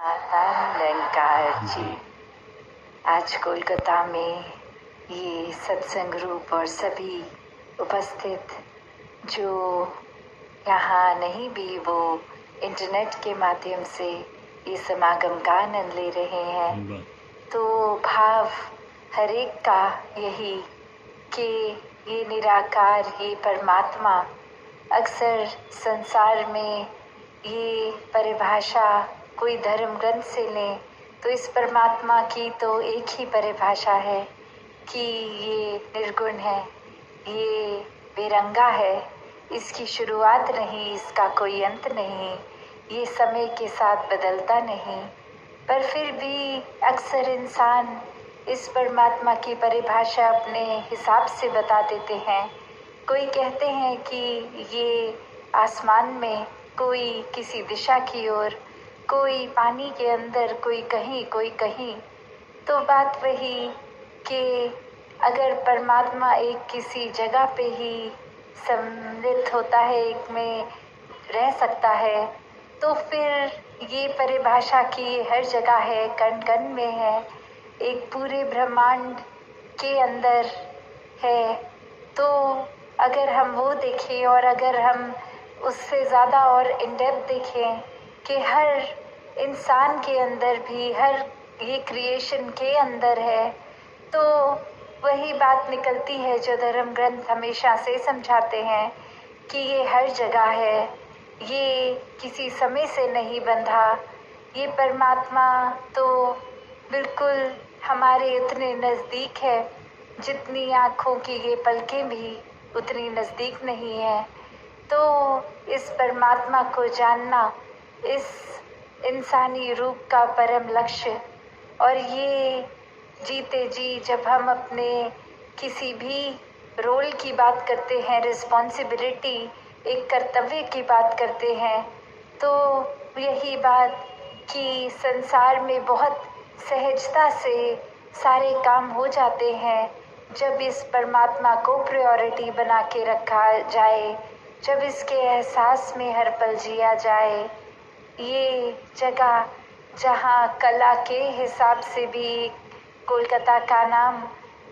अलंकार जी। आज कोलकाता में ये सत्संग रूप और सभी उपस्थित जो यहाँ नहीं भी वो इंटरनेट के माध्यम से ये समागम का आनंद ले रहे हैं। तो भाव हर एक का यही कि ये निराकार, ये परमात्मा, अक्सर संसार में ये परिभाषा कोई धर्म ग्रंथ से लें तो इस परमात्मा की तो एक ही परिभाषा है कि ये निर्गुण है, ये बेरंगा है, इसकी शुरुआत नहीं, इसका कोई अंत नहीं, ये समय के साथ बदलता नहीं। पर फिर भी अक्सर इंसान इस परमात्मा की परिभाषा अपने हिसाब से बता देते हैं। कोई कहते हैं कि ये आसमान में, कोई किसी दिशा की ओर, कोई पानी के अंदर, कोई कहीं। तो बात वही कि अगर परमात्मा एक किसी जगह पे ही सम्मिलित होता है, एक में रह सकता है, तो फिर ये परिभाषा की हर जगह है, कण कण में है, एक पूरे ब्रह्मांड के अंदर है। तो अगर हम वो देखें और अगर हम उससे ज़्यादा और इन डेप्थ देखें कि हर इंसान के अंदर भी, हर ये क्रिएशन के अंदर है, तो वही बात निकलती है जो धर्म ग्रंथ हमेशा से समझाते हैं कि ये हर जगह है, ये किसी समय से नहीं बंधा। ये परमात्मा तो बिल्कुल हमारे उतने नज़दीक है जितनी आँखों की ये पलकें भी उतनी नज़दीक नहीं है। तो इस परमात्मा को जानना इस इंसानी रूप का परम लक्ष्य। और ये जीते जी जब हम अपने किसी भी रोल की बात करते हैं, रिस्पॉन्सिबिलिटी, एक कर्तव्य की बात करते हैं, तो यही बात कि संसार में बहुत सहजता से सारे काम हो जाते हैं जब इस परमात्मा को प्रायोरिटी बना के रखा जाए, जब इसके एहसास में हर पल जिया जाए। ये जगह जहाँ कला के हिसाब से भी कोलकाता का नाम,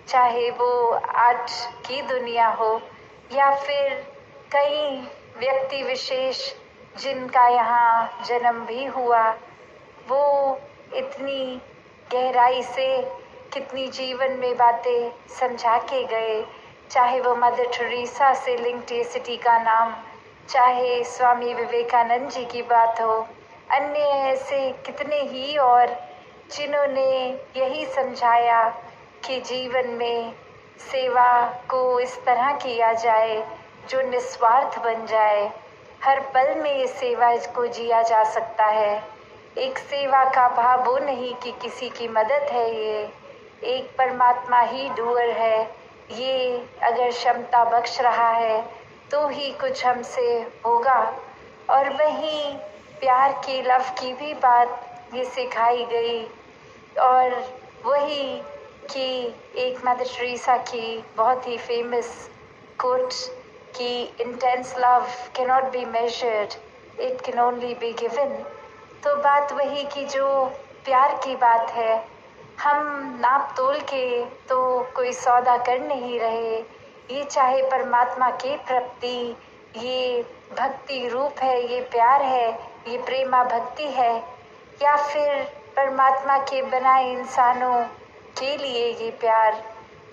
चाहे वो आर्ट की दुनिया हो या फिर कई व्यक्ति विशेष जिनका यहाँ जन्म भी हुआ, वो इतनी गहराई से कितनी जीवन में बातें समझा के गए, चाहे वो मदर टेरेसा से लिंक्ड ये सिटी का नाम, चाहे स्वामी विवेकानंद जी की बात हो, अन्य ऐसे कितने ही और जिन्होंने यही समझाया कि जीवन में सेवा को इस तरह किया जाए जो निस्वार्थ बन जाए। हर पल में ये सेवा को जिया जा सकता है। एक सेवा का भाव वो नहीं कि किसी की मदद है, ये एक परमात्मा ही डूअर है। ये अगर क्षमता बख्श रहा है तो ही कुछ हमसे होगा। और वहीं प्यार की, लव की भी बात ये सिखाई गई। और वही कि एक मदर टेरेसा की बहुत ही फेमस कोट कि intense love can not be measured, it can only be given. तो बात वही कि जो प्यार की बात है, हम नाप तोल के तो कोई सौदा कर नहीं रहे। ये चाहे परमात्मा के प्रति ये भक्ति रूप है, ये प्यार है, ये प्रेमा भक्ति है, या फिर परमात्मा के बनाए इंसानों के लिए ये प्यार,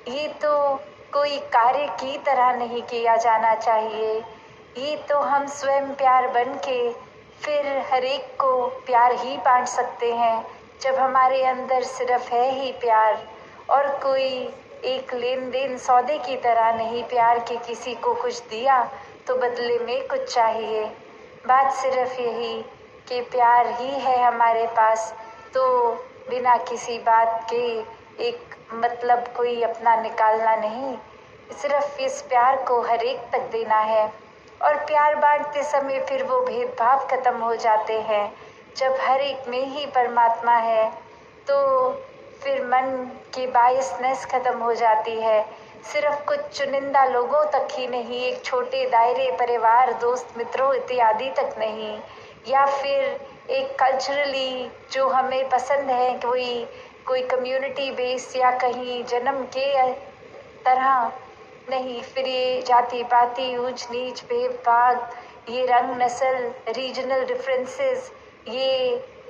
ये तो कोई कार्य की तरह नहीं किया जाना चाहिए। ये तो हम स्वयं प्यार बन के फिर हर एक को प्यार ही बांट सकते हैं जब हमारे अंदर सिर्फ है ही प्यार, और कोई एक लेन देन सौदे की तरह नहीं, प्यार के किसी को कुछ दिया तो बदले में कुछ चाहिए। बात सिर्फ यही कि प्यार ही है हमारे पास, तो बिना किसी बात के एक मतलब कोई अपना निकालना नहीं, सिर्फ इस प्यार को हर एक तक देना है। और प्यार बांटते समय फिर वो भेदभाव खत्म हो जाते हैं। जब हर एक में ही परमात्मा है तो फिर मन की बायसनेस खत्म हो जाती है। सिर्फ कुछ चुनिंदा लोगों तक ही नहीं, एक छोटे दायरे, परिवार, दोस्त, मित्रों इत्यादि तक नहीं, या फिर एक कल्चरली जो हमें पसंद है, कोई कम्युनिटी बेस या कहीं जन्म के तरह नहीं। फिर ये जाति पाति, ऊंच नीच, भेदभाव, ये रंग नस्ल, रीजनल डिफरेंसेस, ये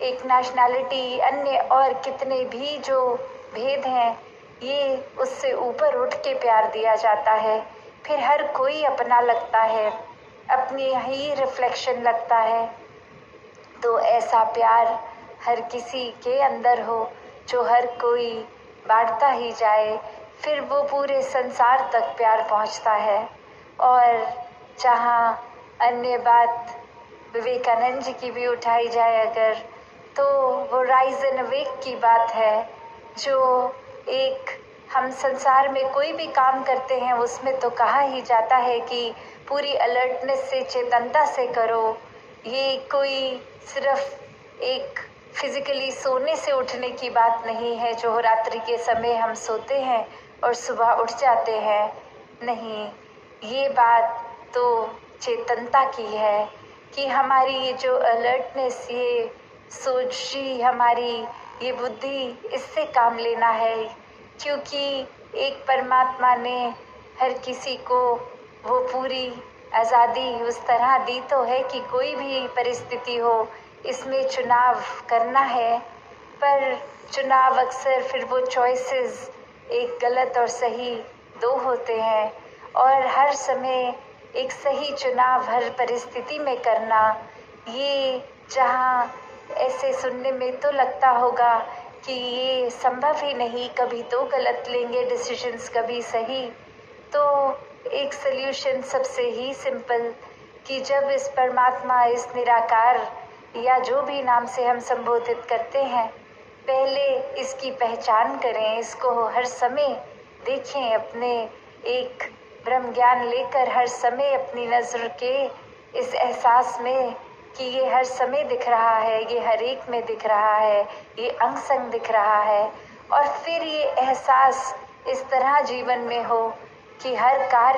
एक नेशनैलिटी, अन्य और कितने भी जो भेद हैं, ये उससे ऊपर उठ के प्यार दिया जाता है। फिर हर कोई अपना लगता है, अपनी ही रिफ्लेक्शन लगता है। तो ऐसा प्यार हर किसी के अंदर हो जो हर कोई बांटता ही जाए, फिर वो पूरे संसार तक प्यार पहुंचता है। और जहाँ अन्य बात विवेकानंद जी की भी उठाई जाए अगर, तो वो राइज एंड अवेक की बात है, जो एक हम संसार में कोई भी काम करते हैं उसमें तो कहा ही जाता है कि पूरी अलर्टनेस से, चेतनता से करो। ये कोई सिर्फ एक फिजिकली सोने से उठने की बात नहीं है, जो रात्रि के समय हम सोते हैं और सुबह उठ जाते हैं। नहीं, ये बात तो चेतनता की है कि हमारी ये जो अलर्टनेस, ये सोची हमारी ये बुद्धि, इससे काम लेना है। क्योंकि एक परमात्मा ने हर किसी को वो पूरी आज़ादी उस तरह दी तो है कि कोई भी परिस्थिति हो, इसमें चुनाव करना है। पर चुनाव अक्सर फिर वो चॉइसेस एक गलत और सही दो होते हैं, और हर समय एक सही चुनाव हर परिस्थिति में करना, ये जहाँ ऐसे सुनने में तो लगता होगा कि ये संभव ही नहीं, कभी तो गलत लेंगे डिसीजंस, कभी सही। तो एक सल्यूशन सबसे ही सिंपल कि जब इस परमात्मा, इस निराकार या जो भी नाम से हम संबोधित करते हैं, पहले इसकी पहचान करें, इसको हर समय देखें, अपने एक ब्रह्म ज्ञान लेकर हर समय अपनी नज़र के इस एहसास में कि ये हर समय दिख रहा है, ये हर एक में दिख रहा है, ये अंग संग दिख रहा है। और फिर ये एहसास इस तरह जीवन में हो कि हर कार्य